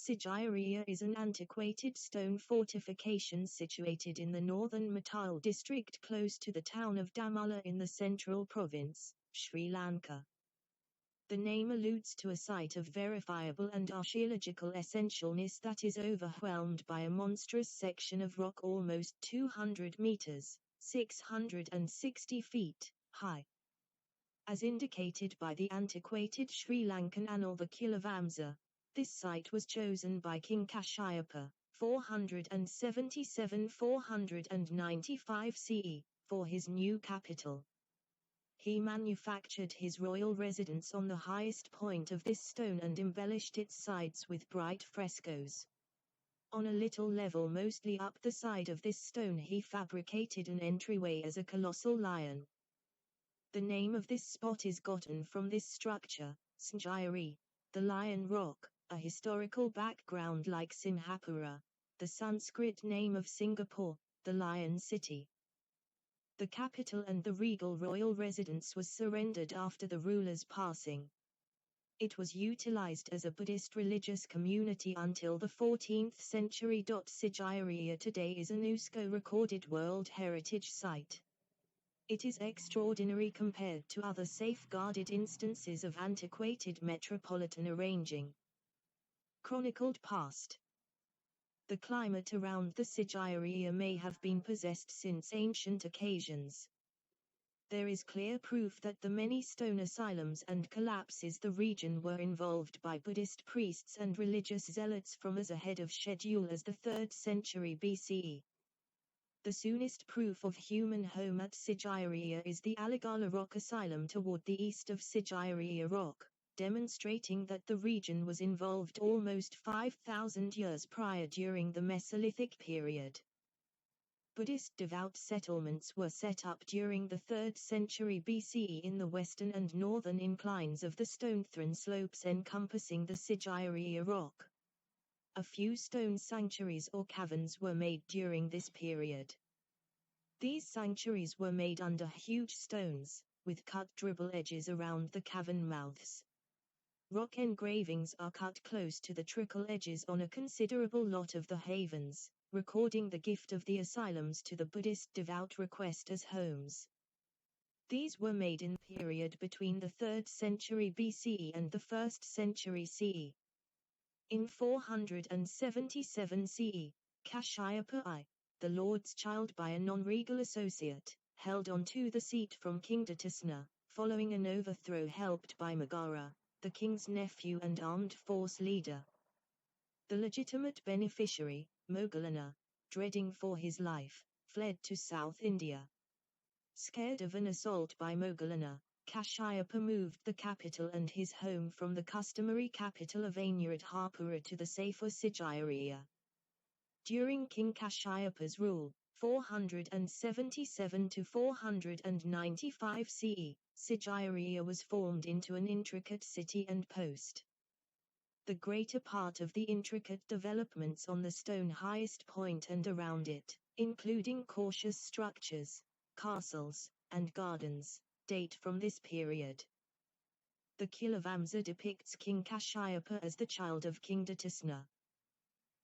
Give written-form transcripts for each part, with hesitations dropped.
Sigiriya is an antiquated stone fortification situated in the northern Matale district close to the town of Damala in the central province, Sri Lanka. The name alludes to a site of verifiable and archaeological essentialness that is overwhelmed by a monstrous section of rock almost 200 meters, 660 feet, high. As indicated by the antiquated Sri Lankan annal the Kilavamsa, this site was chosen by King Kashyapa, 477–495 CE, for his new capital. He manufactured his royal residence on the highest point of this stone and embellished its sides with bright frescoes. On a little level mostly up the side of this stone he fabricated an entryway as a colossal lion. The name of this spot is gotten from this structure, Sigiri, the lion rock, a historical background like Simhapura, the Sanskrit name of Singapore, the Lion City. The capital and the regal royal residence was surrendered after the ruler's passing. It was utilized as a Buddhist religious community until the 14th century. Sigiriya today is a UNESCO recorded World Heritage Site. It is extraordinary compared to other safeguarded instances of antiquated metropolitan arranging. Chronicled past. The climate around the Sigiriya may have been possessed since ancient occasions. There is clear proof that the many stone asylums and collapses the region were involved by Buddhist priests and religious zealots from as ahead of schedule as the 3rd century BCE. The soonest proof of human home at Sigiriya is the Aligala Rock Asylum toward the east of Sigiriya Rock, demonstrating that the region was involved almost 5,000 years prior during the Mesolithic period. Buddhist devout settlements were set up during the 3rd century BCE in the western and northern inclines of the stone-thrown slopes encompassing the Sigiriya Rock. A few stone sanctuaries or caverns were made during this period. These sanctuaries were made under huge stones, with cut dribble edges around the cavern mouths. Rock engravings are cut close to the trickle edges on a considerable lot of the havens, recording the gift of the asylums to the Buddhist devout request as homes. These were made in the period between the 3rd century BCE and the 1st century CE. In 477 CE, Kashyapa I, the Lord's child by a non-regal associate, held on to the seat from King Datusna, following an overthrow helped by Magara, the king's nephew and armed force leader. The legitimate beneficiary, Moggallana, dreading for his life, fled to South India. Scared of an assault by Moggallana, Kashyapa moved the capital and his home from the customary capital of Anuradhapura to the safer Sigiriya. During King Kashyapa's rule, 477 to 495 CE, Sigiriya was formed into an intricate city and post. The greater part of the intricate developments on the stone highest point and around it, including cautious structures, castles, and gardens, date from this period. The Kilavamsa depicts King Kashyapa as the child of King Datusna.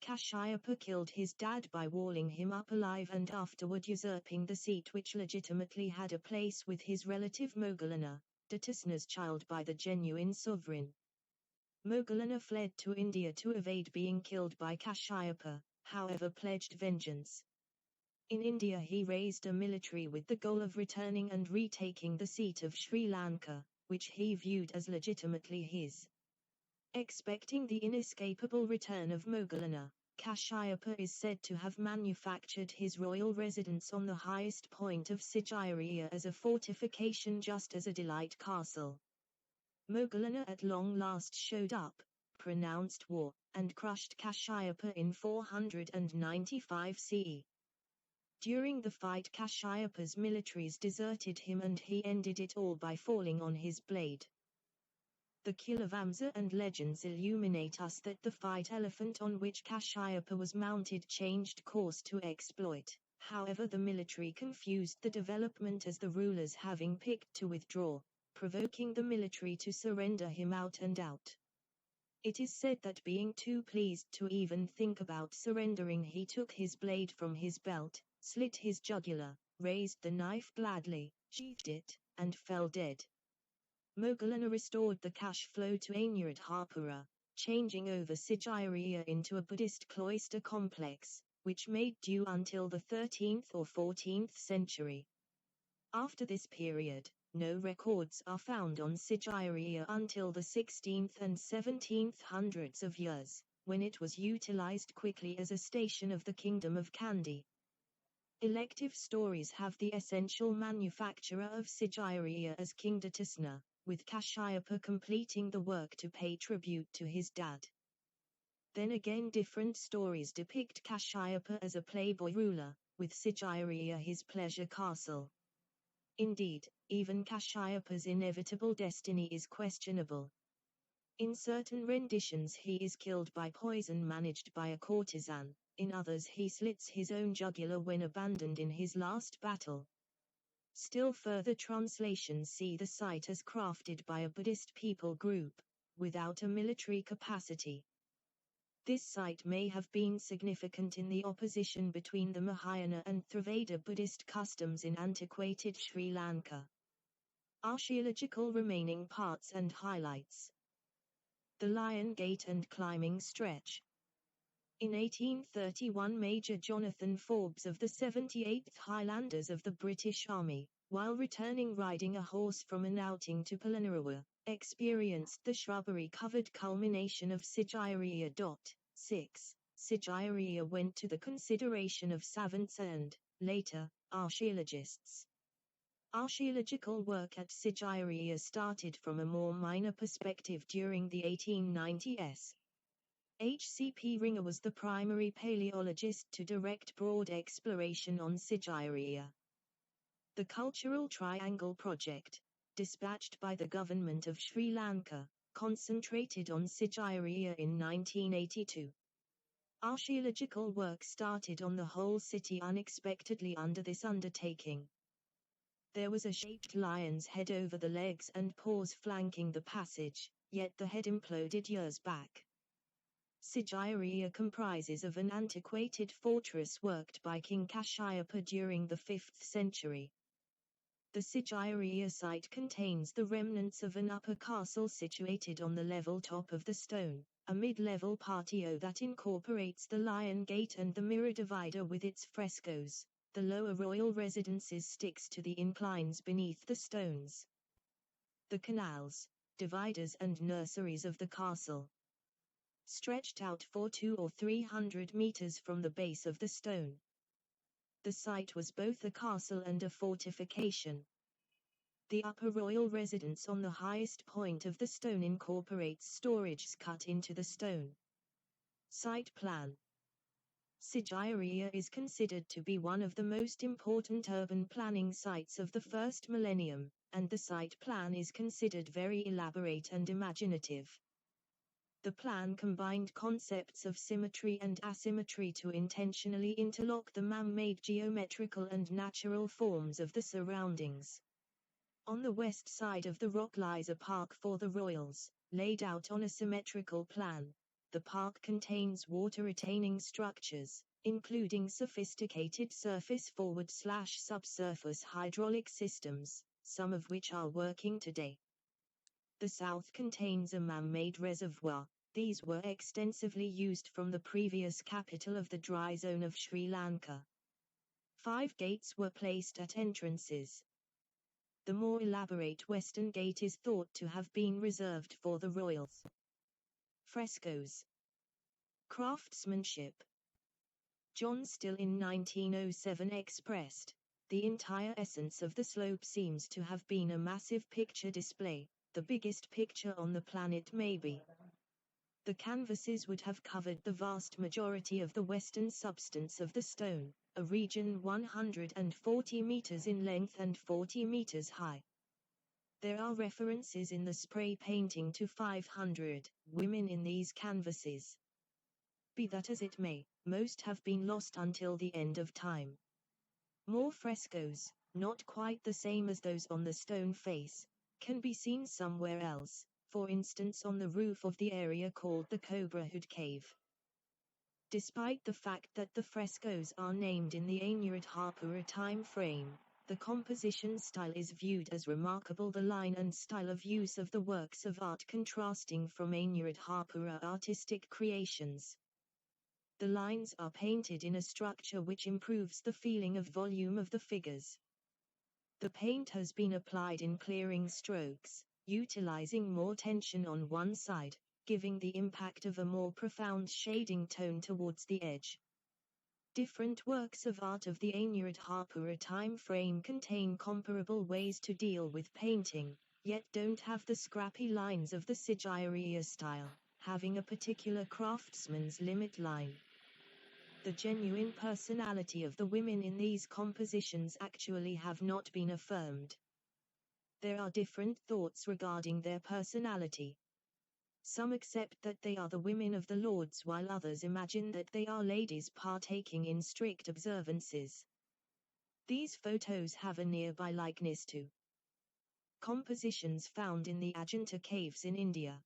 Kashyapa killed his dad by walling him up alive and afterward usurping the seat which legitimately had a place with his relative Moggallana, Datusna's child by the genuine sovereign. Moggallana fled to India to evade being killed by Kashyapa, however pledged vengeance. In India he raised a military with the goal of returning and retaking the seat of Sri Lanka, which he viewed as legitimately his. Expecting the inescapable return of Moggallana, Kashyapa is said to have manufactured his royal residence on the highest point of Sigiriya as a fortification just as a delight castle. Moggallana at long last showed up, pronounced war, and crushed Kashyapa in 495 CE. During the fight Kashyapa's militaries deserted him and he ended it all by falling on his blade. The Kilavamsa and legends illuminate us that the fight elephant on which Kashyapa was mounted changed course to exploit, however the military confused the development as the rulers having picked to withdraw, provoking the military to surrender him out and out. It is said that being too pleased to even think about surrendering, he took his blade from his belt, slit his jugular, raised the knife gladly, sheathed it, and fell dead. Moggallana restored the cash flow to Anyuradhapura, changing over Sigiriya into a Buddhist cloister complex, which made due until the 13th or 14th century. After this period, no records are found on Sigiriya until the 16th and 17th hundreds of years, when it was utilized quickly as a station of the Kingdom of Kandy. Elective stories have the essential manufacturer of Sigiriya as King Datusna, with Kashyapa completing the work to pay tribute to his dad. Then again, different stories depict Kashyapa as a playboy ruler, with Sigiriya his pleasure castle. Indeed, even Kashyapa's inevitable destiny is questionable. In certain renditions he is killed by poison managed by a courtesan, in others he slits his own jugular when abandoned in his last battle. Still further translations see the site as crafted by a Buddhist people group, without a military capacity. This site may have been significant in the opposition between the Mahayana and Theravada Buddhist customs in antiquated Sri Lanka. Archaeological remaining parts and highlights. The Lion Gate and climbing stretch. In 1831, Major Jonathan Forbes of the 78th Highlanders of the British Army, while returning riding a horse from an outing to Polonnaruwa, experienced the shrubbery-covered culmination of Sigiriya. 6. Sigiriya went to the consideration of savants and, later, archaeologists. Archaeological work at Sigiriya started from a more minor perspective during the 1890s. H.C.P. Ringer was the primary paleologist to direct broad exploration on Sigiriya. The Cultural Triangle Project, dispatched by the government of Sri Lanka, concentrated on Sigiriya in 1982. Archaeological work started on the whole city unexpectedly under this undertaking. There was a shaped lion's head over the legs and paws flanking the passage, yet the head imploded years back. Sigiriya comprises of an antiquated fortress worked by King Kashyapa during the 5th century. The Sigiriya site contains the remnants of an upper castle situated on the level top of the stone, a mid-level patio that incorporates the Lion Gate and the mirror divider with its frescoes. The lower royal residences sticks to the inclines beneath the stones. The canals, dividers and nurseries of the castle, stretched out for 200 or 300 meters from the base of the stone. The site was both a castle and a fortification. The upper royal residence on the highest point of the stone incorporates storages cut into the stone. Site plan. Sigiriya is considered to be one of the most important urban planning sites of the first millennium, and the site plan is considered very elaborate and imaginative. The plan combined concepts of symmetry and asymmetry to intentionally interlock the man-made geometrical and natural forms of the surroundings. On the west side of the rock lies a park for the royals, laid out on a symmetrical plan. The park contains water-retaining structures, including sophisticated surface forward/subsurface hydraulic systems, some of which are working today. The south contains a man-made reservoir. These were extensively used from the previous capital of the dry zone of Sri Lanka. 5 gates were placed at entrances. The more elaborate western gate is thought to have been reserved for the royals. Frescoes. Craftsmanship. John Still in 1907 expressed, "The entire essence of the slope seems to have been a massive picture display, the biggest picture on the planet maybe." The canvases would have covered the vast majority of the western substance of the stone, a region 140 meters in length and 40 meters high. There are references in the spray painting to 500 women in these canvases. Be that as it may, most have been lost until the end of time. More frescoes, not quite the same as those on the stone face, can be seen somewhere else. for instance on the roof of the area called the Cobra Hood Cave. Despite the fact that the frescoes are named in the Anuradhapura time frame, the composition style is viewed as remarkable. The line and style of use of the works of art contrasting from Anuradhapura artistic creations. The lines are painted in a structure which improves the feeling of volume of the figures. The paint has been applied in clearing strokes, utilizing more tension on one side, giving the impact of a more profound shading tone towards the edge. Different works of art of the Anuradhapura time frame contain comparable ways to deal with painting, yet don't have the scrappy lines of the Sigiriya style, having a particular craftsman's limit line. The genuine personality of the women in these compositions actually have not been affirmed. There are different thoughts regarding their personality. Some accept that they are the women of the lords while others imagine that they are ladies partaking in strict observances. These photos have a nearby likeness to compositions found in the Ajanta caves in India.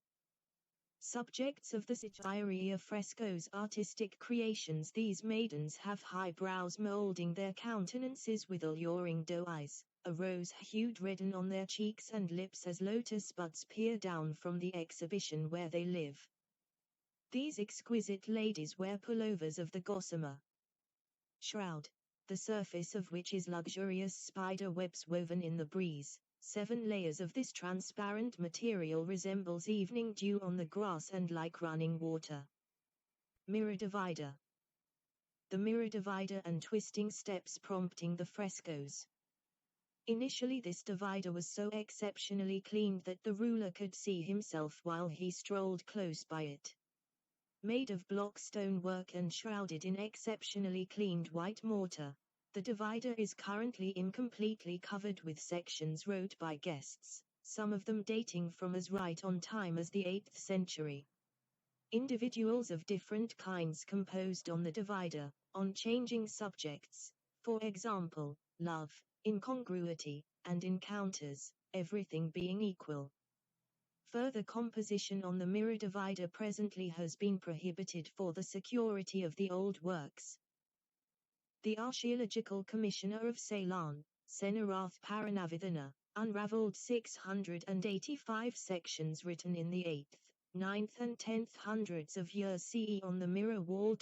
Subjects of the Sigiriya frescoes artistic creations. These maidens have high brows molding their countenances with alluring doe eyes, a rose-hued redden on their cheeks and lips as lotus buds peer down from the exhibition where they live. These exquisite ladies wear pullovers of the gossamer shroud, the surface of which is luxurious spider webs woven in the breeze. 7 layers of this transparent material resembles evening dew on the grass and like running water. Mirror divider. The mirror divider and twisting steps prompting the frescoes. Initially this divider was so exceptionally cleaned that the ruler could see himself while he strolled close by it. Made of block stonework and shrouded in exceptionally cleaned white mortar, the divider is currently incompletely covered with sections wrote by guests, some of them dating from as right on time as the 8th century. Individuals of different kinds composed on the divider, on changing subjects, for example, love, incongruity, and encounters, everything being equal. Further composition on the mirror divider presently has been prohibited for the security of the old works. The Archaeological Commissioner of Ceylon, Senarath Paranavidhana, unraveled 685 sections written in the 8th, 9th and 10th hundreds of years CE on the mirror wall.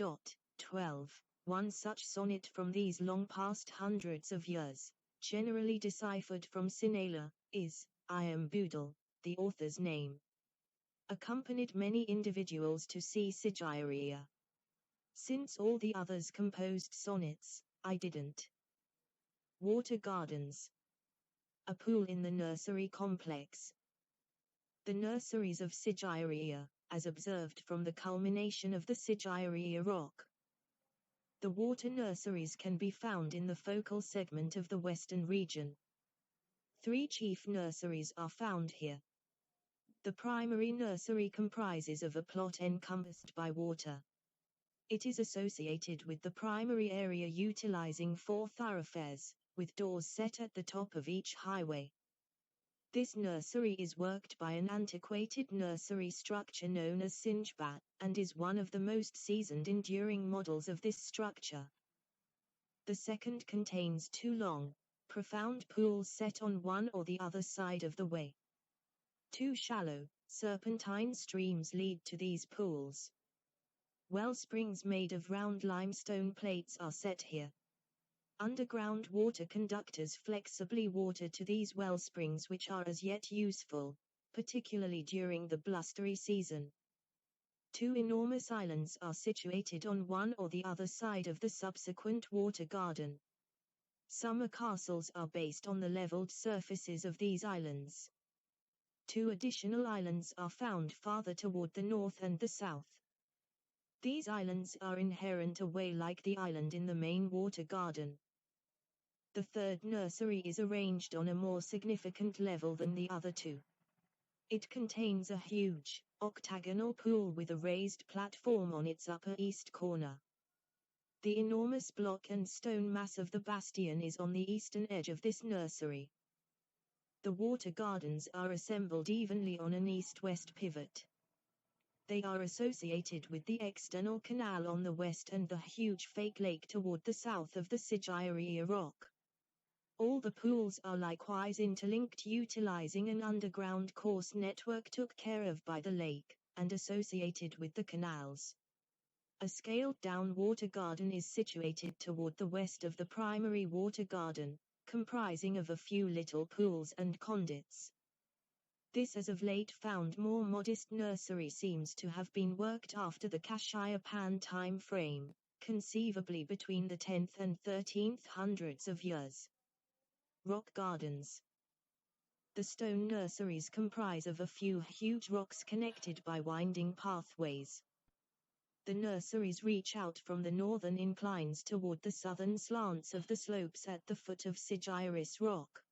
12. One such sonnet from these long past hundreds of years, generally deciphered from Sinhala, is, I am Boodle, the author's name. Accompanied many individuals to see Sigiriya. Since all the others composed sonnets, I didn't. Water gardens. A pool in the nursery complex. The nurseries of Sigiriya, as observed from the culmination of the Sigiriya rock. The water nurseries can be found in the focal segment of the western region. 3 chief nurseries are found here. The primary nursery comprises of a plot encompassed by water. It is associated with the primary area utilizing 4 thoroughfares, with doors set at the top of each highway. This nursery is worked by an antiquated nursery structure known as Sinjbat, and is one of the most seasoned enduring models of this structure. The second contains 2 long, profound pools set on one or the other side of the way. 2 shallow, serpentine streams lead to these pools. Well springs made of round limestone plates are set here. Underground water conductors flexibly water to these well springs which are as yet useful, particularly during the blustery season. 2 enormous islands are situated on one or the other side of the subsequent water garden. Summer castles are based on the leveled surfaces of these islands. 2 additional islands are found farther toward the north and the south. These islands are inherent away like the island in the main water garden. The third nursery is arranged on a more significant level than the other 2. It contains a huge, octagonal pool with a raised platform on its upper east corner. The enormous block and stone mass of the bastion is on the eastern edge of this nursery. The water gardens are assembled evenly on an east-west pivot. They are associated with the external canal on the west and the huge fake lake toward the south of the Sigiriya rock. All the pools are likewise interlinked, utilizing an underground course network took care of by the lake, and associated with the canals. A scaled-down water garden is situated toward the west of the primary water garden, comprising of a few little pools and conduits. This as of late found more modest nursery seems to have been worked after the Kashaya Pan time frame, conceivably between the 10th and 13th hundreds of years. Rock gardens. The stone nurseries comprise of a few huge rocks connected by winding pathways. The nurseries reach out from the northern inclines toward the southern slants of the slopes at the foot of Sigiriya rock.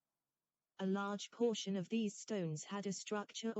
A large portion of these stones had a structure